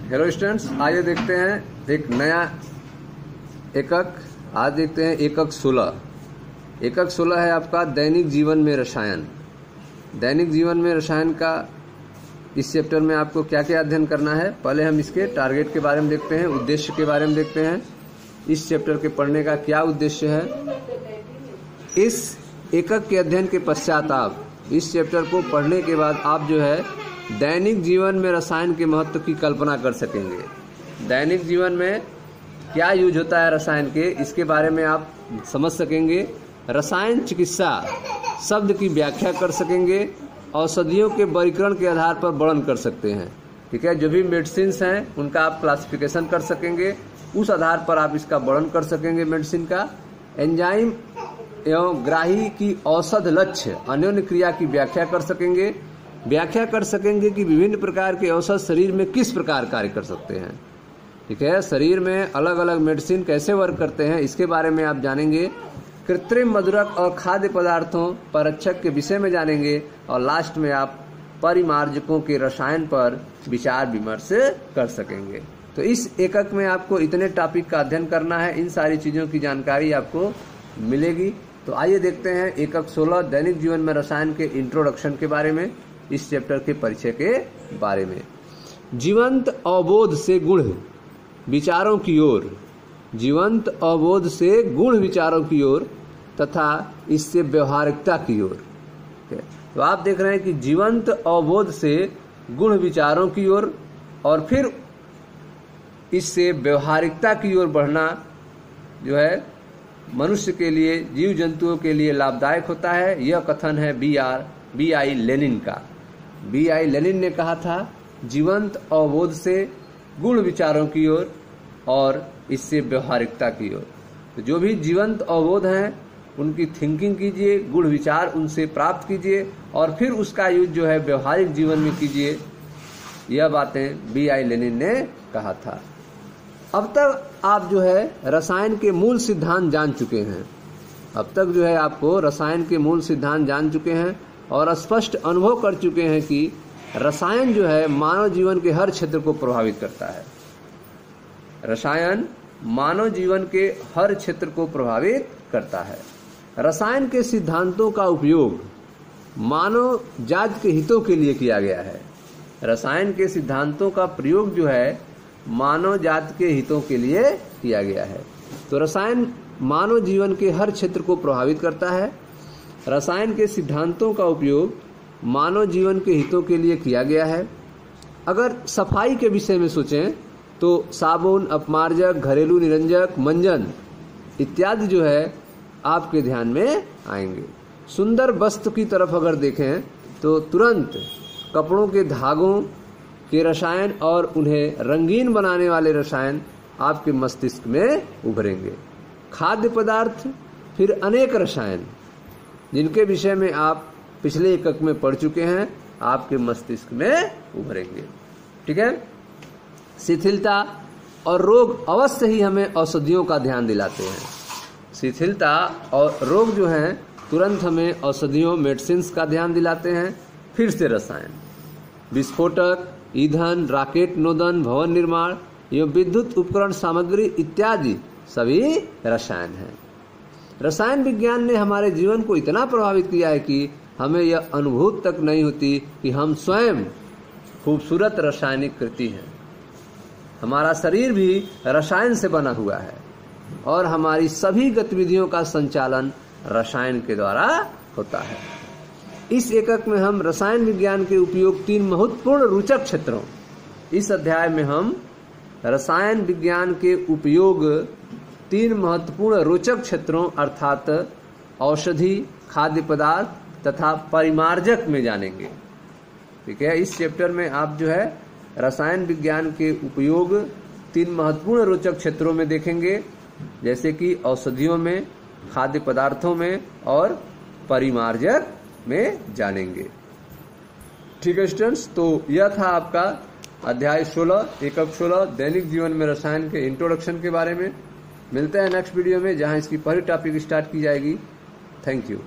Hello students, आइए देखते हैं एक नया एकक। आज देखते हैं एकक 16। एकक 16 है आपका दैनिक जीवन में रसायन। दैनिक जीवन में रसायन का इस चैप्टर में आपको क्या क्या अध्ययन करना है, पहले हम इसके टारगेट के बारे में देखते हैं, उद्देश्य के बारे में देखते हैं। इस चैप्टर के पढ़ने का क्या उद्देश्य है। इस एकक के अध्ययन के पश्चात आप इस चैप्टर को पढ़ने के बाद आप जो है दैनिक जीवन में रसायन के महत्व की कल्पना कर सकेंगे। दैनिक जीवन में क्या यूज होता है रसायन के, इसके बारे में आप समझ सकेंगे। रसायन चिकित्सा शब्द की व्याख्या कर सकेंगे। औषधियों के वर्गीकरण के आधार पर वर्णन कर सकते हैं। ठीक है, जो भी मेडिसिन हैं उनका आप क्लासिफिकेशन कर सकेंगे, उस आधार पर आप इसका वर्णन कर सकेंगे मेडिसिन का। एंजाइम एवं ग्राही की औषध लक्ष्य अन्योन्य क्रिया की व्याख्या कर सकेंगे। व्याख्या कर सकेंगे कि विभिन्न प्रकार के औषध शरीर में किस प्रकार कार्य कर सकते हैं। ठीक है, शरीर में अलग अलग मेडिसिन कैसे वर्क करते हैं, इसके बारे में आप जानेंगे। कृत्रिम मधुरक और खाद्य पदार्थों परक्षक के विषय में जानेंगे। और लास्ट में आप परिमार्जकों के रसायन पर विचार विमर्श कर सकेंगे। तो इस एकक में आपको इतने टॉपिक का अध्ययन करना है, इन सारी चीजों की जानकारी आपको मिलेगी। तो आइए देखते हैं एकक 16 दैनिक जीवन में रसायन के इंट्रोडक्शन के बारे में, इस चैप्टर के परिचय के बारे में। जीवंत अवबोध से गुण विचारों की ओर, जीवंत अवबोध से गुण विचारों की ओर तथा इससे व्यवहारिकता की ओर। तो आप देख रहे हैं कि जीवंत अवबोध से गुण विचारों की ओर और फिर इससे व्यवहारिकता की ओर बढ़ना जो है मनुष्य के लिए, जीव जंतुओं के लिए लाभदायक होता है। यह कथन है बी.आई. लेनिन का। बी.आई. लेनिन ने कहा था जीवंत अवबोध से गुण विचारों की ओर और इससे व्यवहारिकता की ओर। तो जो भी जीवंत अवबोध हैं उनकी थिंकिंग कीजिए, गुण विचार उनसे प्राप्त कीजिए और फिर उसका यूज जो है व्यवहारिक जीवन में कीजिए। यह बातें बी.आई. लेनिन ने कहा था। अब तक आप जो है रसायन के मूल सिद्धांत जान चुके हैं। अब तक जो है आपको रसायन के मूल सिद्धांत जान चुके हैं और स्पष्ट अनुभव कर चुके हैं कि रसायन जो है मानव जीवन के हर क्षेत्र को प्रभावित करता है। रसायन मानव जीवन के हर क्षेत्र को प्रभावित करता है। रसायन के सिद्धांतों का उपयोग मानव जाति के हितों के लिए किया गया है। रसायन के सिद्धांतों का प्रयोग जो है मानव जाति के हितों के लिए किया गया है। तो रसायन मानव जीवन के हर क्षेत्र को प्रभावित करता है। रसायन के सिद्धांतों का उपयोग मानव जीवन के हितों के लिए किया गया है। अगर सफाई के विषय में सोचें तो साबुन, अपमार्जक, घरेलू निरंजक, मंजन इत्यादि जो है आपके ध्यान में आएंगे। सुंदर वस्त्र की तरफ अगर देखें तो तुरंत कपड़ों के धागों के रसायन और उन्हें रंगीन बनाने वाले रसायन आपके मस्तिष्क में उभरेंगे। खाद्य पदार्थ, फिर अनेक रसायन जिनके विषय में आप पिछले एकक में पढ़ चुके हैं, आपके मस्तिष्क में उभरेंगे। ठीक है, शिथिलता और रोग अवश्य ही हमें औषधियों का ध्यान दिलाते हैं। शिथिलता और रोग जो हैं तुरंत हमें औषधियों, मेडिसिन्स का ध्यान दिलाते हैं। फिर से रसायन, विस्फोटक, ईंधन, रॉकेट नोदन, भवन निर्माण एवं विद्युत उपकरण सामग्री इत्यादि सभी रसायन हैं। रसायन विज्ञान ने हमारे जीवन को इतना प्रभावित किया है कि हमें यह अनुभूत तक नहीं होती कि हम स्वयं खूबसूरत रासायनिक कृति हैं। हमारा शरीर भी रसायन से बना हुआ है और हमारी सभी गतिविधियों का संचालन रसायन के द्वारा होता है। इस एकक में हम रसायन विज्ञान के उपयोग 3 महत्वपूर्ण रोचक क्षेत्रों, इस अध्याय में हम रसायन विज्ञान के उपयोग 3 महत्वपूर्ण रोचक क्षेत्रों अर्थात औषधि, खाद्य पदार्थ तथा परिमार्जक में जानेंगे। ठीक है, इस चैप्टर में आप जो है रसायन विज्ञान के उपयोग 3 महत्वपूर्ण रोचक क्षेत्रों में देखेंगे, जैसे कि औषधियों में, खाद्य पदार्थों में और परिमार्जक में जानेंगे। ठीक है स्टूडेंट्स, तो यह था आपका अध्याय 16 एकक 16 दैनिक जीवन में रसायन के इंट्रोडक्शन के बारे में। मिलते हैं नेक्स्ट वीडियो में जहां इसकी पहली टॉपिक स्टार्ट की जाएगी। Thank you.